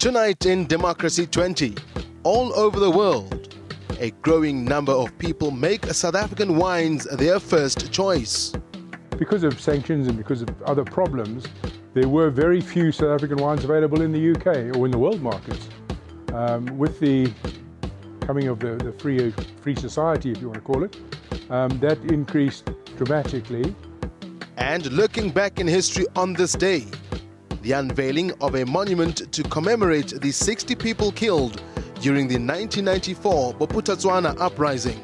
Tonight in Democracy 20, all over the world, a growing number of people make South African wines their first choice. Because of sanctions and because of other problems, there were very few South African wines available in the UK or in the world markets. With the coming of the free society, if you want to call it, that increased dramatically. And looking back in history on this day, the unveiling of a monument to commemorate the 60 people killed during the 1994 Bophuthatswana uprising.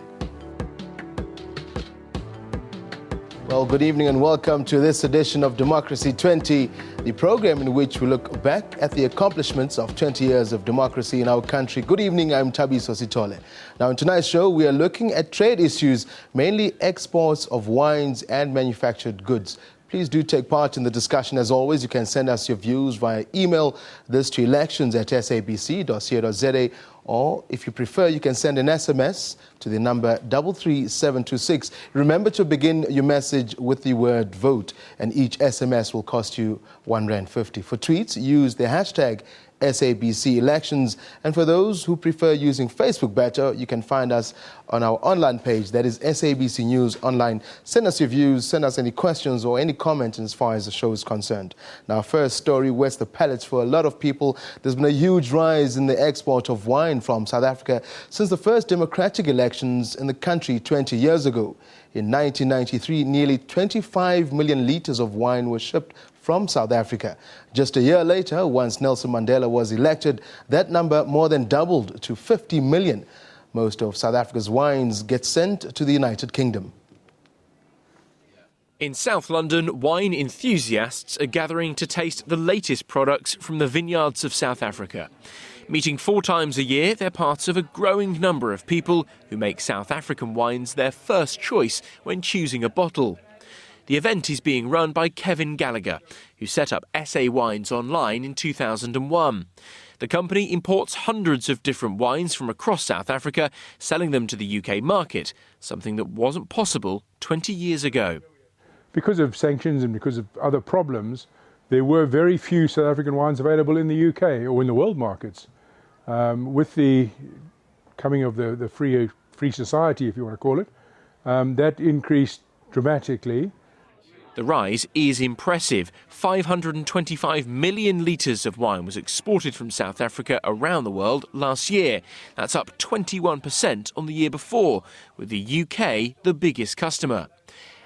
Well, good evening and welcome to this edition of Democracy 20, the program in which we look back at the accomplishments of 20 years of democracy in our country. Good evening, I'm Thabiso Sithole. Now, in tonight's show, we are looking at trade issues, mainly exports of wines and manufactured goods. Please do take part in the discussion. As always, you can send us your views via email, this to elections@sabc.co.za, or if you prefer, you can send an SMS to the number 33726. Remember to begin your message with the word vote, and each SMS will cost you R1.50. For tweets, use the hashtag SABC elections. And for those who prefer using Facebook better, you can find us on our online page, that is SABC News Online. Send us your views, send us any questions or any comments as far as the show is concerned. Now, first story, where's the palates for a lot of people? There's been a huge rise in the export of wine from South Africa since the first democratic elections in the country 20 years ago. In 1993, nearly 25 million litres of wine were shipped from South Africa. Just a year later, once Nelson Mandela was elected, that number more than doubled to 50 million. Most of South Africa's wines get sent to the United Kingdom. In South London, wine enthusiasts are gathering to taste the latest products from the vineyards of South Africa. Meeting 4 times a year, they're part of a growing number of people who make South African wines their first choice when choosing a bottle. The event is being run by Kevin Gallagher, who set up SA Wines online in 2001. The company imports hundreds of different wines from across South Africa, selling them to the UK market, something that wasn't possible 20 years ago. Because of sanctions and because of other problems, there were very few South African wines available in the UK or in the world markets. With the coming of the free society, if you want to call it, that increased dramatically. The rise is impressive. 525 million litres of wine was exported from South Africa around the world last year. That's up 21% on the year before, with the UK the biggest customer.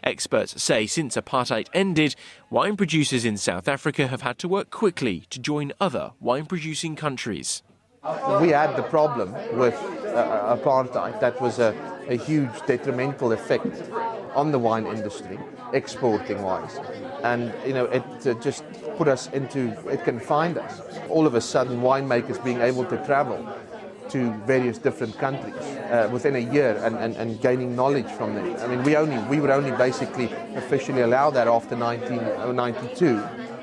Experts say since apartheid ended, wine producers in South Africa have had to work quickly to join other wine-producing countries. We had the problem with apartheid. That was a huge detrimental effect on the wine industry, exporting wines. And, it just put us it confined us. All of a sudden, winemakers being able to travel to various different countries within a year and gaining knowledge from them. I mean, we would only basically officially allow that after 1992,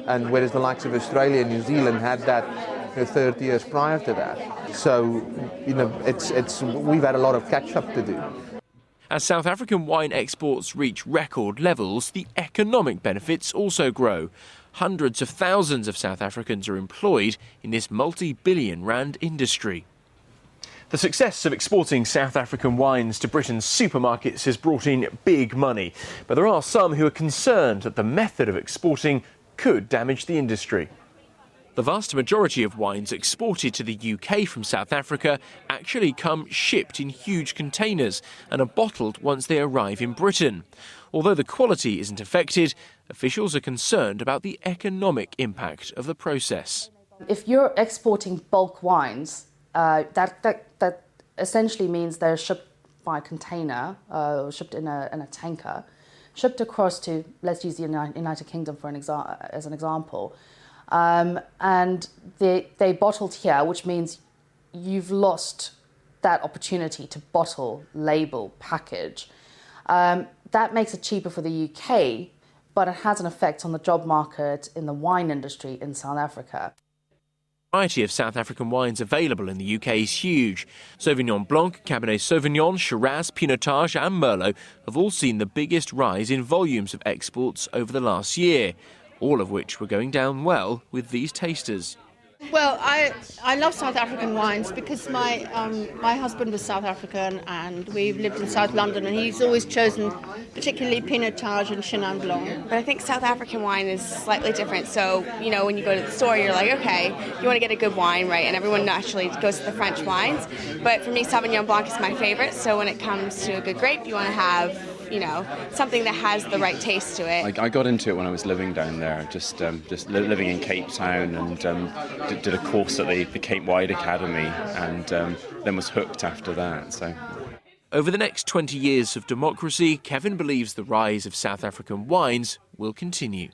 and whereas the likes of Australia and New Zealand had that 30 years prior to that. So, we've had a lot of catch-up to do. As South African wine exports reach record levels, the economic benefits also grow. Hundreds of thousands of South Africans are employed in this multi-billion rand industry. The success of exporting South African wines to Britain's supermarkets has brought in big money. But there are some who are concerned that the method of exporting could damage the industry. The vast majority of wines exported to the UK from South Africa actually come shipped in huge containers and are bottled once they arrive in Britain. Although the quality isn't affected, officials are concerned about the economic impact of the process. If you're exporting bulk wines, that essentially means they're shipped by container, shipped in a tanker, shipped across to, let's use the United Kingdom as an example. And they bottled here, which means you've lost that opportunity to bottle, label, package. That makes it cheaper for the UK, but it has an effect on the job market in the wine industry in South Africa. The variety of South African wines available in the UK is huge. Sauvignon Blanc, Cabernet Sauvignon, Shiraz, Pinotage and Merlot have all seen the biggest rise in volumes of exports over the last year, all of which were going down well with these tasters. Well, I love South African wines because my husband was South African and we've lived in South London, and he's always chosen particularly Pinotage and Chenin Blanc. But I think South African wine is slightly different. So, you know, when you go to the store, you're like, okay, you want to get a good wine, right? And everyone naturally goes to the French wines. But for me, Sauvignon Blanc is my favorite. So when it comes to a good grape, you want to have, you know, something that has the right taste to it. I got into it when I was living down there, just living in Cape Town, and did a course at the Cape Wide Academy, and then was hooked after that. So. Over the next 20 years of democracy, Kevin believes the rise of South African wines will continue.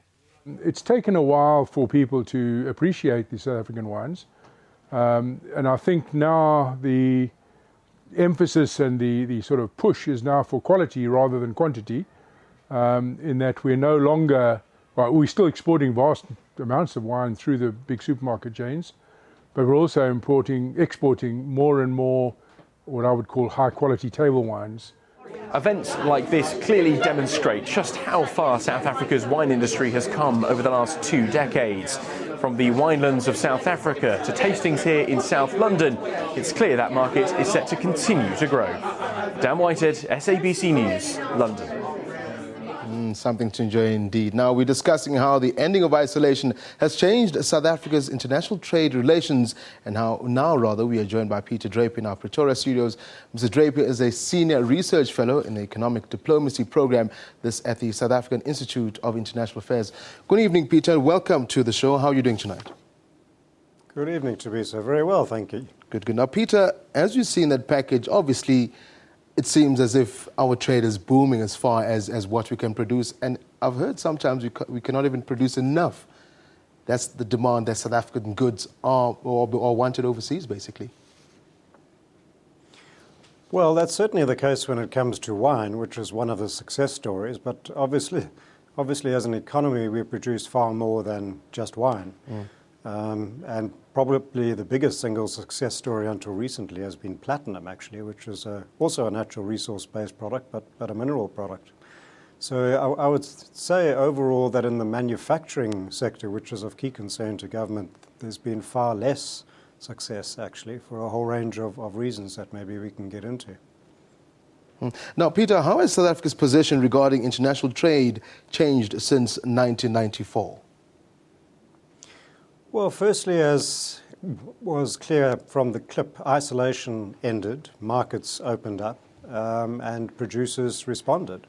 It's taken a while for people to appreciate the South African wines, and I think now the emphasis and the sort of push is now for quality rather than quantity, in that we're no longer, well, we're still exporting vast amounts of wine through the big supermarket chains, but we're also exporting more and more what I would call high quality table wines. Events like this clearly demonstrate just how far South Africa's wine industry has come over the last 2 decades. From the winelands of South Africa to tastings here in South London, it's clear that market is set to continue to grow. Dan Whitehead, SABC News, London. Something to enjoy indeed. Now we're discussing how the ending of isolation has changed South Africa's international trade relations, and how now we are joined by Peter Draper in our Pretoria studios. Mr. Draper is a senior research fellow in the economic diplomacy program, this at the South African Institute of International Affairs. Good evening, Peter. Welcome to the show. How are you doing tonight? Good evening, Teresa. Very well, thank you. Good. Now, Peter, as you see in that package, obviously it seems as if our trade is booming as far as what we can produce. And I've heard sometimes we cannot even produce enough. That's the demand that South African goods are wanted overseas, basically. Well, that's certainly the case when it comes to wine, which is one of the success stories. But obviously as an economy, we produce far more than just wine. And probably the biggest single success story until recently has been platinum, actually, which is also a natural resource-based product, but a mineral product. So I would say overall that in the manufacturing sector, which is of key concern to government, there's been far less success, actually, for a whole range of reasons that maybe we can get into. Now, Peter, how has South Africa's position regarding international trade changed since 1994? Well, firstly, as was clear from the clip, isolation ended, markets opened up, and producers responded.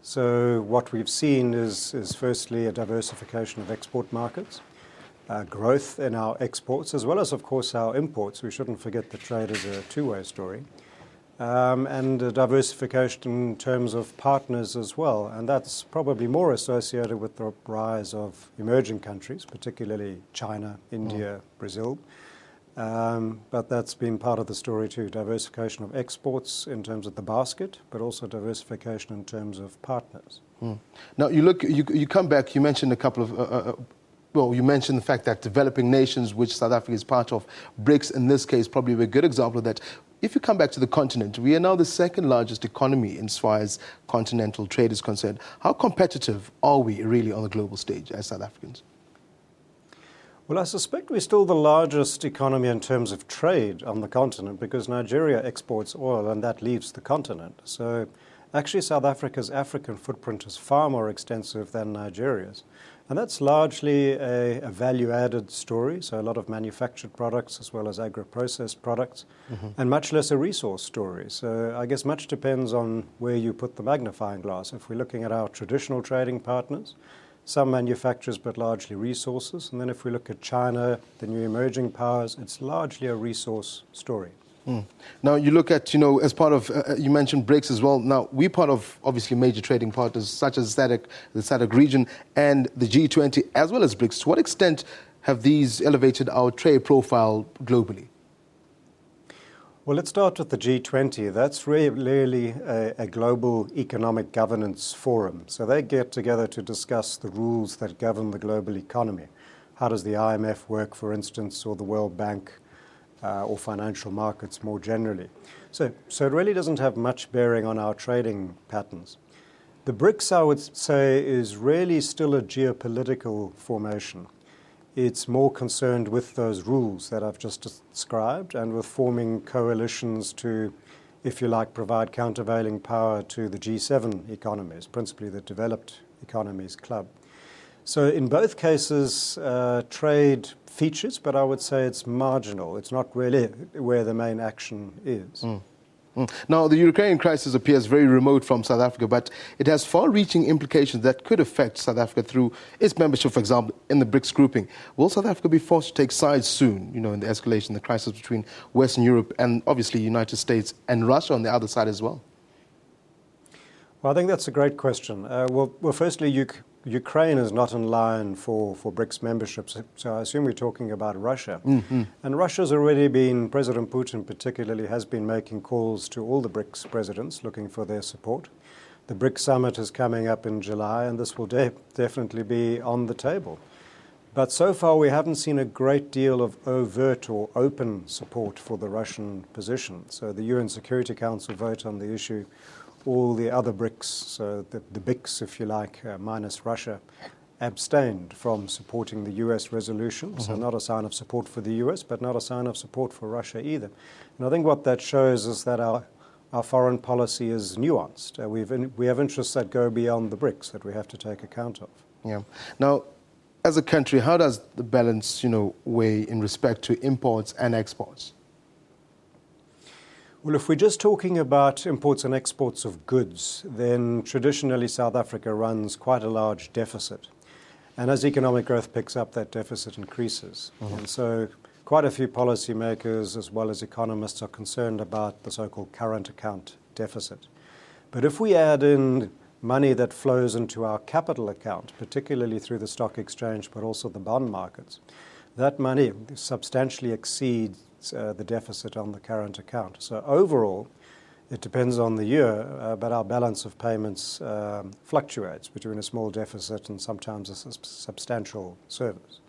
So what we've seen is firstly a diversification of export markets, growth in our exports, as well as, of course, our imports. We shouldn't forget that trade is a two-way story. And a diversification in terms of partners as well. And that's probably more associated with the rise of emerging countries, particularly China, India, Brazil. But that's been part of the story too, diversification of exports in terms of the basket, but also diversification in terms of partners. Now, you come back, you mentioned a couple of you mentioned the fact that developing nations, which South Africa is part of, BRICS in this case, probably a good example of that. If you come back to the continent, we are now the second largest economy as far as continental trade is concerned. How competitive are we really on the global stage as South Africans? Well, I suspect we're still the largest economy in terms of trade on the continent because Nigeria exports oil and that leaves the continent. So actually South Africa's African footprint is far more extensive than Nigeria's. And that's largely a value-added story, so a lot of manufactured products as well as agro-processed products, and much less a resource story. So I guess much depends on where you put the magnifying glass. If we're looking at our traditional trading partners, some manufacturers but largely resources. And then if we look at China, the new emerging powers, it's largely a resource story. Now, you look at, as part of, you mentioned BRICS as well. Now, we're part of, obviously, major trading partners such as the SADC region and the G20, as well as BRICS. To what extent have these elevated our trade profile globally? Well, let's start with the G20. That's really a global economic governance forum. So they get together to discuss the rules that govern the global economy. How does the IMF work, for instance, or the World Bank? Or financial markets more generally. So it really doesn't have much bearing on our trading patterns. The BRICS, I would say, is really still a geopolitical formation. It's more concerned with those rules that I've just described and with forming coalitions to, if you like, provide countervailing power to the G7 economies, principally the developed economies club. So in both cases, trade features, but I would say it's marginal. It's not really where the main action is. Now, the Ukrainian crisis appears very remote from South Africa, but it has far-reaching implications that could affect South Africa through its membership, for example, in the BRICS grouping. Will South Africa be forced to take sides soon, in the escalation, the crisis between Western Europe and obviously United States and Russia on the other side as well? Well, I think that's a great question. Well, firstly, Ukraine is not in line for BRICS membership, so I assume we're talking about Russia. And Russia's already been, President Putin particularly, has been making calls to all the BRICS presidents looking for their support. The BRICS summit is coming up in July, and this will definitely be on the table. But so far we haven't seen a great deal of overt or open support for the Russian position. So the UN Security Council vote on the issue, all the other BRICS, so the BICs, if you like, minus Russia, abstained from supporting the US resolution. So not a sign of support for the US, but not a sign of support for Russia either. And I think what that shows is that our foreign policy is nuanced. We have interests that go beyond the BRICS that we have to take account of. Yeah. Now, as a country, how does the balance, weigh in respect to imports and exports? Well, if we're just talking about imports and exports of goods, then traditionally South Africa runs quite a large deficit. And as economic growth picks up, that deficit increases. And so quite a few policymakers as well as economists are concerned about the so-called current account deficit. But if we add in money that flows into our capital account, particularly through the stock exchange but also the bond markets, that money substantially exceeds the deficit on the current account. So overall, it depends on the year, but our balance of payments fluctuates between a small deficit and sometimes a substantial surplus.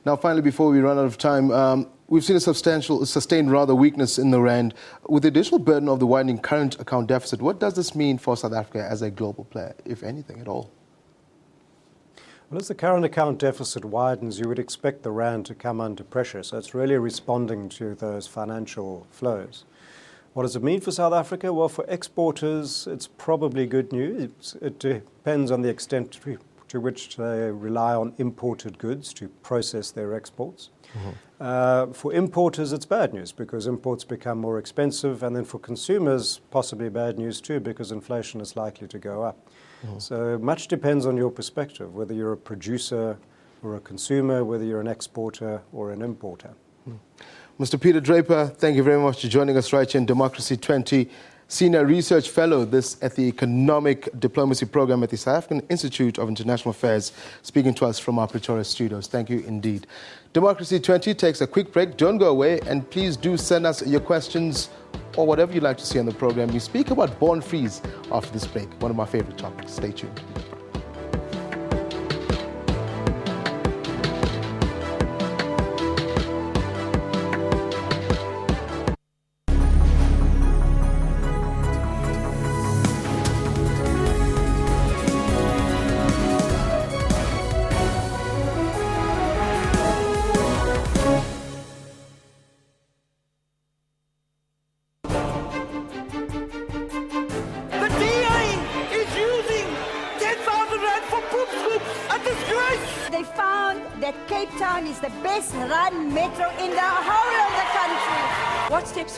Now, finally, before we run out of time, we've seen a sustained weakness in the rand. With the additional burden of the widening current account deficit, what does this mean for South Africa as a global player, if anything at all? Well, as the current account deficit widens, you would expect the rand to come under pressure. So it's really responding to those financial flows. What does it mean for South Africa? Well, for exporters, it's probably good news. It depends on the extent to which they rely on imported goods to process their exports. For importers, it's bad news because imports become more expensive. And then for consumers, possibly bad news too, because inflation is likely to go up. So much depends on your perspective, whether you're a producer or a consumer, whether you're an exporter or an importer. Mr. Peter Draper, thank you very much for joining us right here in Democracy20, Senior Research Fellow at the Economic Diplomacy Program at the South African Institute of International Affairs, speaking to us from our Pretoria studios. Thank you indeed. Democracy20 takes a quick break. Don't go away, and please do send us your questions or whatever you'd like to see on the program. We speak about born freeze after this break, one of my favorite topics. Stay tuned.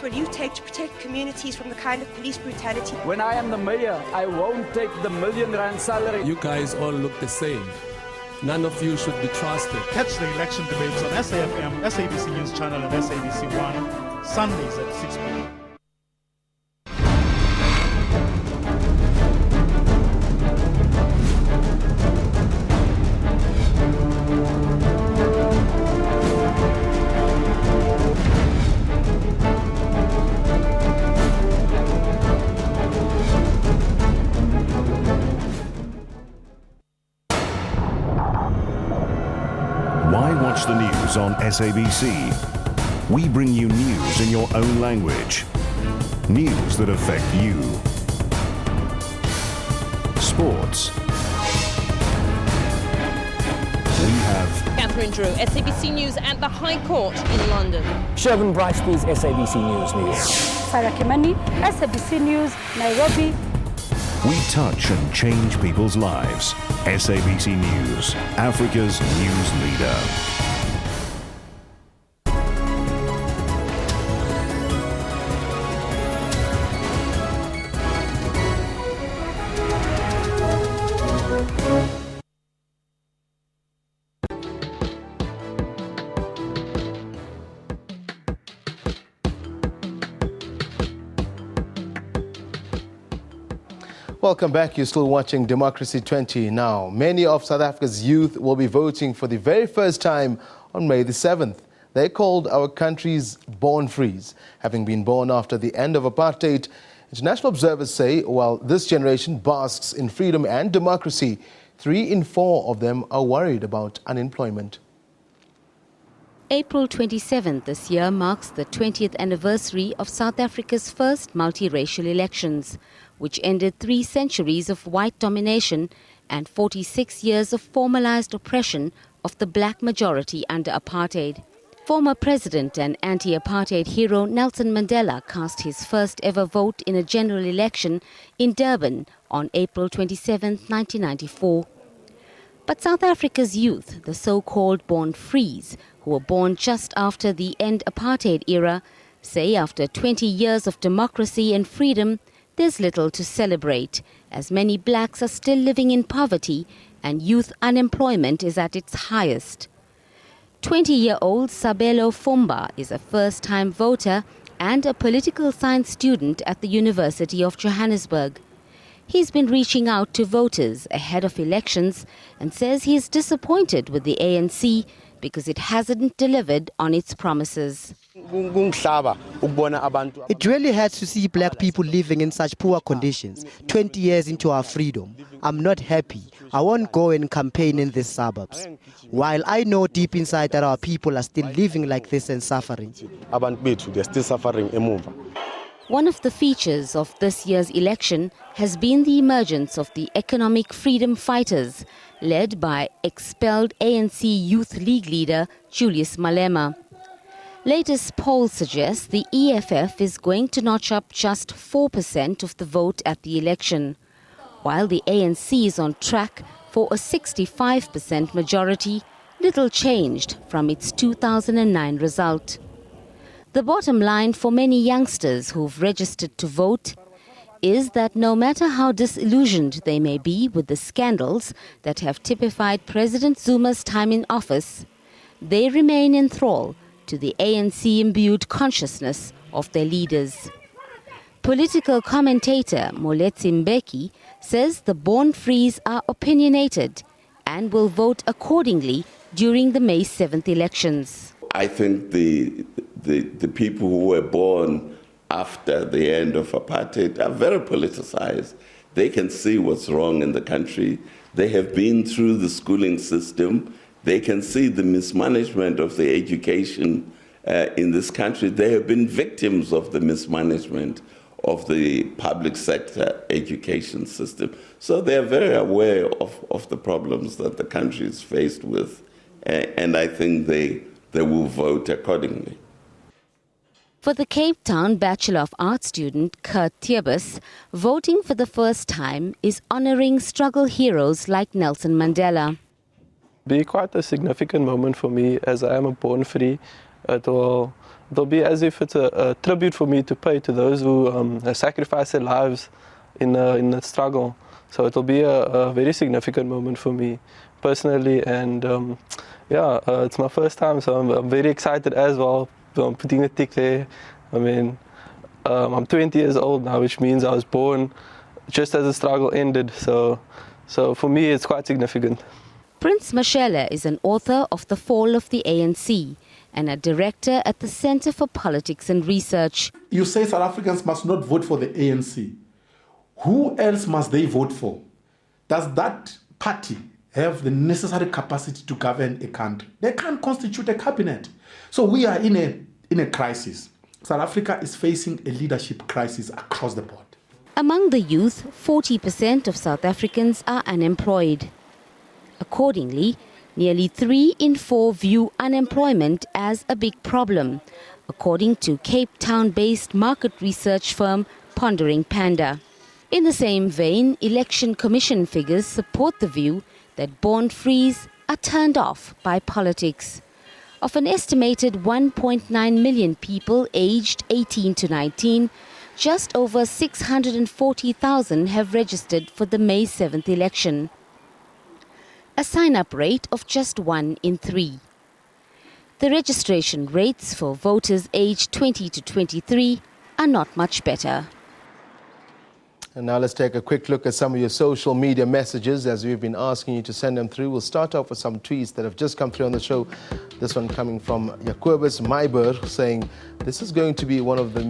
Will you take to protect communities from the kind of police brutality? When I am the mayor, I won't take the R1 million salary. You guys all look the same. None of you should be trusted. Catch the election debates on SAFM, SABC News Channel and SABC1, Sundays at 6 p.m. Watch the news on SABC. We bring you news in your own language. News that affect you. Sports. we have Catherine Drew, SABC News at the High Court in London. Shervin Bryce's SABC News. Sarah Kimani, SABC News, Nairobi. we touch and change people's lives. SABC News, Africa's news leader. Welcome back. You're still watching Democracy 20 now. Many of South Africa's youth will be voting for the very first time on May the 7th. They're called our country's born frees, having been born after the end of apartheid. International observers say while this generation basks in freedom and democracy, 3 in 4 of them are worried about unemployment. April 27th this year marks the 20th anniversary of South Africa's first multiracial elections, which ended 3 centuries of white domination and 46 years of formalized oppression of the black majority under apartheid. Former president and anti-apartheid hero Nelson Mandela cast his first ever vote in a general election in Durban on April 27, 1994. But South Africa's youth, the so-called born frees, who were born just after the end apartheid era, say after 20 years of democracy and freedom, there's little to celebrate, as many blacks are still living in poverty and youth unemployment is at its highest. 20-year-old Sabelo Fumba is a first-time voter and a political science student at the University of Johannesburg. He's been reaching out to voters ahead of elections and says he is disappointed with the ANC because it hasn't delivered on its promises. It really hurts to see black people living in such poor conditions 20 years into our freedom. I'm not happy. I won't go and campaign in these suburbs. While I know deep inside that our people are still living like this and suffering. They're still suffering. One of the features of this year's election has been the emergence of the economic freedom fighters, led by expelled ANC Youth League leader Julius Malema. Latest polls suggest the EFF is going to notch up just 4% of the vote at the election, while the ANC is on track for a 65% majority, little changed from its 2009 result. The bottom line for many youngsters who've registered to vote is that no matter how disillusioned they may be with the scandals that have typified President Zuma's time in office, they remain in thrall to the ANC-imbued consciousness of their leaders. Political commentator Moletsi Mbeki says the born frees are opinionated and will vote accordingly during the May 7th elections. I think the people who were born after the end of apartheid are very politicized. They can see what's wrong in the country. They have been through the schooling system. They can see the mismanagement of the education in this country. They have been victims of the mismanagement of the public sector education system. So they are very aware of the problems that the country is faced with. And I think they will vote accordingly. For the Cape Town Bachelor of Arts student Kurt Thiebus, voting for the first time is honouring struggle heroes like Nelson Mandela. Be quite a significant moment for me as I am a born free. It'll be as if it's a tribute for me to pay to those who have sacrificed their lives in the struggle. So it'll be a very significant moment for me personally, and it's my first time, so I'm very excited as well. I'm putting the tick there. I mean, I'm 20 years old now, which means I was born just as the struggle ended. So for me, it's quite significant. Prince Mashele is an author of The Fall of the ANC and a director at the Centre for Politics and Research. You say South Africans must not vote for the ANC. Who else must they vote for? Does that party have the necessary capacity to govern a country? They can't constitute a cabinet. So we are in a crisis. South Africa is facing a leadership crisis across the board. Among the youth, 40% of South Africans are unemployed. Accordingly, Nearly 3 in 4 view unemployment as a big problem, according to Cape Town-based market research firm Pondering Panda. In the same vein, Election Commission figures support the view that born-frees are turned off by politics. Of an estimated 1.9 million people aged 18 to 19, just over 640,000 have registered for the May 7th election, a sign-up rate of just 1 in 3. The registration rates for voters aged 20 to 23 are not much better. And now let's take a quick look at some of your social media messages as we've been asking you to send them through. We'll start off with some tweets that have just come through on the show. This one coming from Jacobus Maiber saying, this is going to be one of the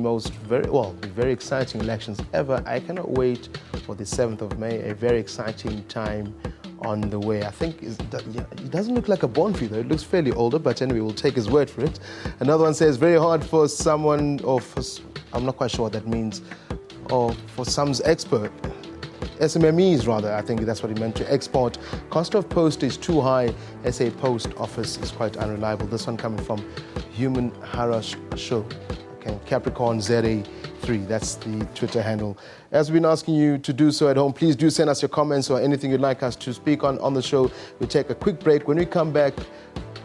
very exciting elections ever. I cannot wait for the 7th of May, a very exciting time on the way. I think it doesn't look like a born free though. It looks fairly older, but anyway, we'll take his word for it. Another one says, very hard for someone, I'm not quite sure what that means, or for some's expert, SMMEs rather, I think that's what he meant, to export. Cost of postage too high. SA Post Office is quite unreliable. This one coming from Human Harash Show. Okay, Capricorn ZA3, that's the Twitter handle. As we've been asking you to do so at home, please do send us your comments or anything you'd like us to speak on the show. We'll take a quick break. When we come back,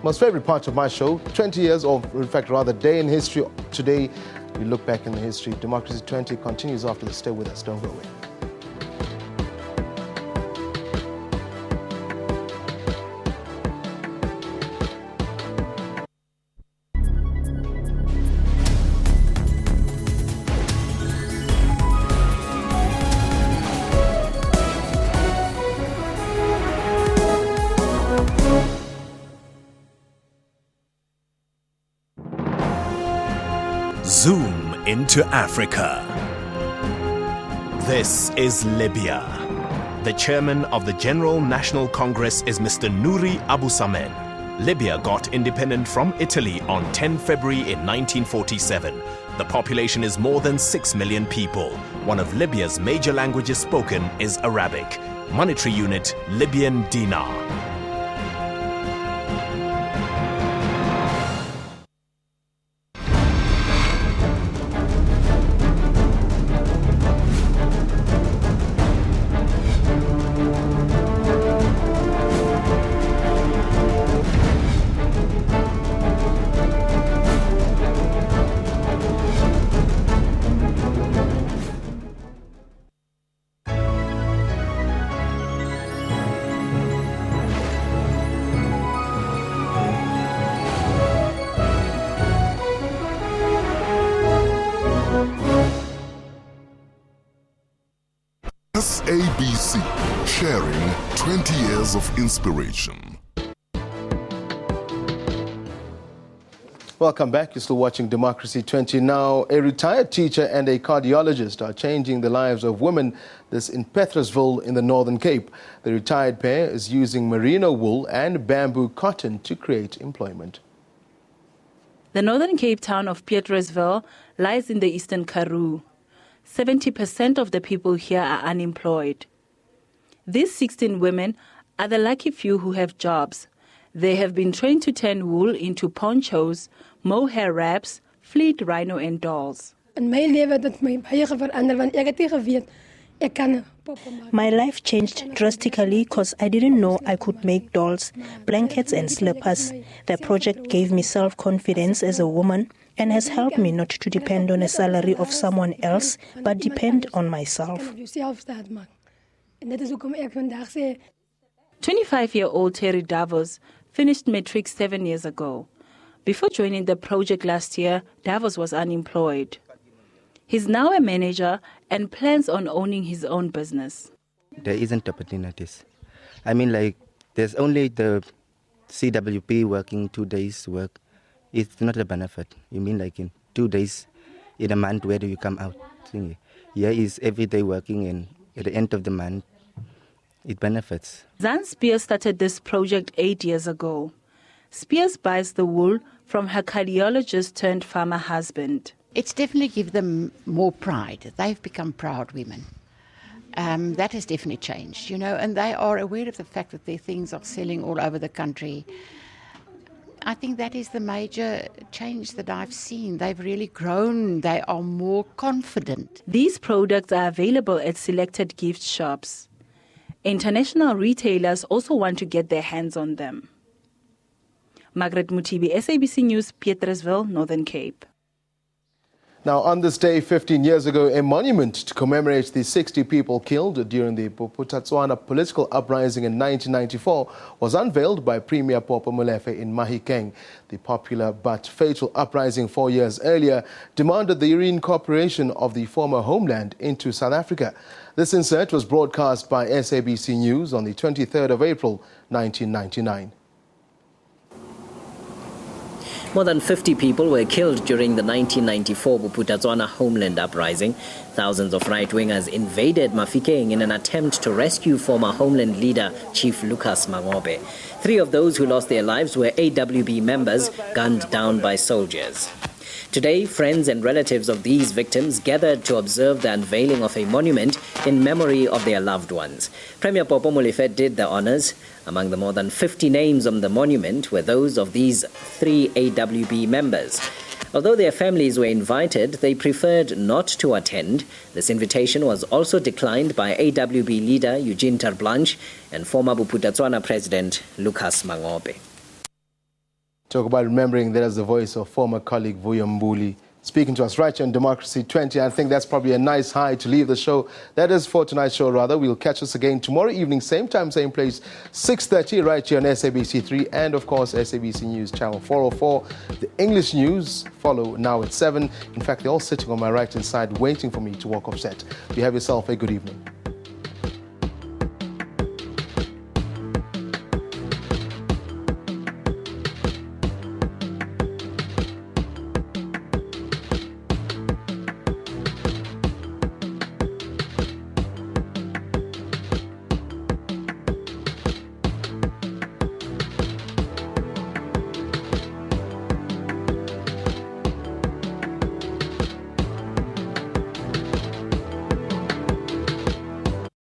most favorite part of my show, 20 years, or in fact rather, day in history. Today, we look back in the history. Democracy 20 continues after this. Stay with us. Don't go away. Zoom into Africa. This is Libya. The chairman of the General National Congress is Mr. Nouri Abu Samen. Libya got independent from Italy on 10 February in 1947. The population is more than 6 million people. One of Libya's major languages spoken is Arabic. Monetary unit, Libyan dinar. SABC, sharing 20 years of inspiration. Welcome back. You're still watching Democracy 20. Now, a retired teacher and a cardiologist are changing the lives of women. This in Petrusville in the Northern Cape. The retired pair is using merino wool and bamboo cotton to create employment. The Northern Cape town of Petrusville lies in the Eastern Karoo. 70% of the people here are unemployed. These 16 women are the lucky few who have jobs. They have been trained to turn wool into ponchos, mohair wraps, fleet, rhino and dolls. My life changed drastically because I didn't know I could make dolls, blankets and slippers. The project gave me self-confidence as a woman and has helped me not to depend on a salary of someone else, but depend on myself. 25-year-old Terry Davos finished matric 7 years ago. Before joining the project last year, Davos was unemployed. He's now a manager and plans on owning his own business. There isn't opportunities. I mean, like, there's only the CWP working 2 days work. It's not a benefit. You mean like in 2 days in a month, where do you come out? Here is every day working, and at the end of the month, it benefits. Zan Spears started this project 8 years ago. Spears buys the wool from her cardiologist turned farmer husband. It's definitely given them more pride. They've become proud women. That has definitely changed, and they are aware of the fact that their things are selling all over the country. I think that is the major change that I've seen. They've really grown. They are more confident. These products are available at selected gift shops. International retailers also want to get their hands on them. Margaret Mutibi, SABC News, Pietersville, Northern Cape. Now, on this day 15 years ago, a monument to commemorate the 60 people killed during the Bophuthatswana political uprising in 1994 was unveiled by Premier Popo Molefe in Mahikeng. The popular but fatal uprising 4 years earlier demanded the reincorporation of the former homeland into South Africa. This insert was broadcast by SABC News on the 23rd of April, 1999. More than 50 people were killed during the 1994 Bophuthatswana homeland uprising. Thousands of right-wingers invaded Mafikeng in an attempt to rescue former homeland leader Chief Lucas Mangobe. 3 of those who lost their lives were AWB members gunned down by soldiers. Today, friends and relatives of these victims gathered to observe the unveiling of a monument in memory of their loved ones. Premier Popo Molefe did the honors. Among the more than 50 names on the monument were those of these 3 AWB members. Although their families were invited, they preferred not to attend. This invitation was also declined by AWB leader Eugene Terblanche and former Bophuthatswana President Lucas Mangobe. Talk about remembering, that is the voice of former colleague Vuyo Mbuli speaking to us right here on Democracy20. I think that's probably a nice high to leave the show. That is for tonight's show, rather. We'll catch us again tomorrow evening, same time, same place, 6:30, right here on SABC3 and, of course, SABC News Channel 404. The English news follow now at 7. In fact, they're all sitting on my right-hand side waiting for me to walk off set. You have yourself a good evening.